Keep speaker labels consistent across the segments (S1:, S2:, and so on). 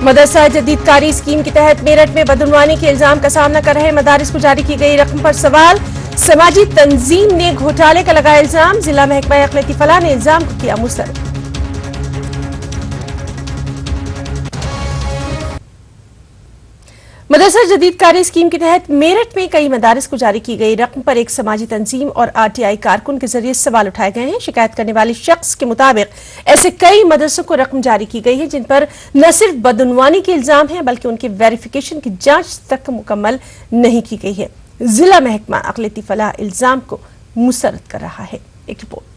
S1: मदरसा जदीदकारी scheme के तहत मेरठ में बदनवानी के इल्जाम का सामना कर रहे मदारिस को जारी की गई रकम पर सवाल। समाजी तंजीम ने घोटाले का लगाया इल्जाम। जिला महकमा अक़लियती फलाह ने इल्जाम को किया मुस्तरद। मदरसा जदीदकारी स्कीम के तहत मेरठ में कई मदारिस को जारी की गई रकम पर एक समाजी तंजीम और आरटीआई कारकुन के जरिए सवाल उठाए गए हैं। शिकायत करने वाले शख्स के मुताबिक ऐसे कई मदरसों को रकम जारी की गई है जिन पर न सिर्फ बदनवानी के इल्जाम है बल्कि उनके वेरिफिकेशन की जांच तक मुकम्मल नहीं की गई है। जिला महकमा अक़लियती फलाह इल्जाम को मुस्तरद कर रहा है। एक रिपोर्ट।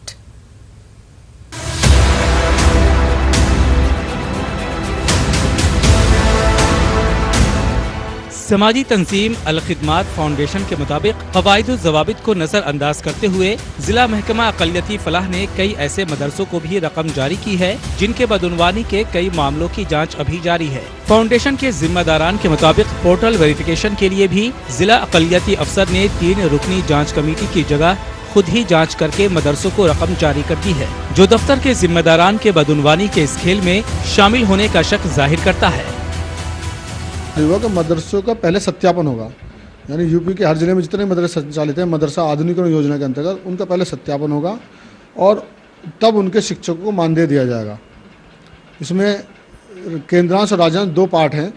S2: समाजी तंजीम अल खिदमात फाउंडेशन के मुताबिक क़वाइद व ज़वाबित को नजरअंदाज करते हुए जिला महकमा अक़लियती फलाह ने कई ऐसे मदरसों को भी रकम जारी की है जिनके बदनवानी के कई मामलों की जांच अभी जारी है। फाउंडेशन के जिम्मेदारान के मुताबिक पोर्टल वेरिफिकेशन के लिए भी जिला अक़लियती अफसर ने 3 रुकनी जाँच कमेटी की जगह खुद ही जांच करके मदरसों को रकम जारी कर दी है, जो दफ्तर के जिम्मेदारान के बदनवानी के इस खेल में शामिल होने का शक जाहिर करता है।
S3: कि मदरसों का पहले सत्यापन होगा, यानी यूपी के हर जिले में जितने मदरसे संचालित हैं मदरसा आधुनिकीकरण योजना के अंतर्गत उनका पहले सत्यापन होगा और तब उनके शिक्षकों को मानदेय दिया जाएगा। इसमें केंद्रांश और राज्यांश 2 पार्ट हैं।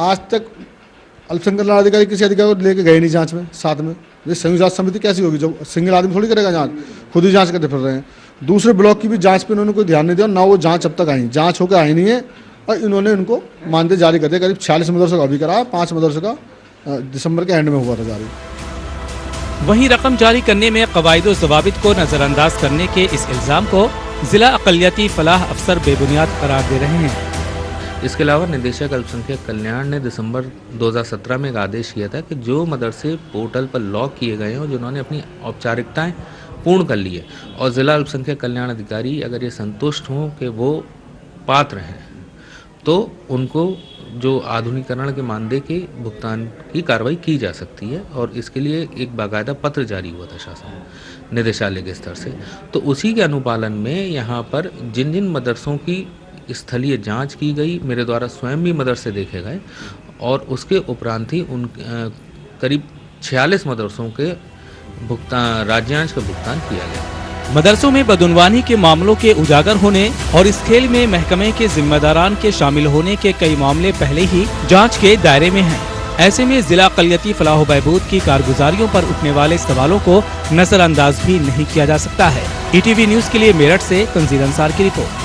S3: आज तक अल्पसंख्यक अधिकारी किसी अधिकारी को लेके गए नहीं जांच में साथ में। ये संयुक्त जांच समिति कैसी होगी, जो सिंगल आदमी थोड़ी करेगा जांच, खुद ही जांच करते फिर रहे हैं। दूसरे ब्लॉक की भी जाँच पर उन्होंने कोई ध्यान नहीं दिया, ना वो जाँच अब तक आई, जाँच होकर आई नहीं है और इन्होंने उनको मानदेय जारी कर दिया। करीब 46 मदरसों का अभी कराया, 5 मदरसों का दिसंबर के एंड में हुआ था जारी।
S2: वहीं रकम जारी करने में क़वाइद व ज़वाबित को नजरअंदाज करने के इस इल्जाम को जिला अक़लियती फलाह अफसर बेबुनियाद करार दे रहे हैं।
S4: इसके अलावा निदेशक अल्पसंख्यक कल्याण ने दिसंबर 2017 में एक आदेश किया था कि जो मदरसे पोर्टल पर लॉक किए गए हैं और जिन्होंने अपनी औपचारिकताएं पूर्ण कर ली है और जिला अल्पसंख्यक कल्याण अधिकारी अगर ये संतुष्ट हों कि वो पात्र हैं तो उनको जो आधुनिकीकरण के मानदेय के भुगतान की कार्रवाई की जा सकती है और इसके लिए एक बाकायदा पत्र जारी हुआ था शासन निदेशालय के स्तर से। तो उसी के अनुपालन में यहाँ पर जिन जिन मदरसों की स्थलीय जांच की गई, मेरे द्वारा स्वयं भी मदरसे देखे गए और उसके उपरांत ही उन करीब 46 मदरसों के भुगतान राज्यांश का भुगतान किया गया।
S2: मदरसों में बदनवानी के मामलों के उजागर होने और इस खेल में महकमे के जिम्मेदारान के शामिल होने के कई मामले पहले ही जांच के दायरे में हैं। ऐसे में जिला अक़लियती फलाह व बहबूद की कारगुजारियों पर उठने वाले सवालों को नजरअंदाज भी नहीं किया जा सकता है। ETV न्यूज़ के लिए मेरठ से तंजीर अंसार की रिपोर्ट।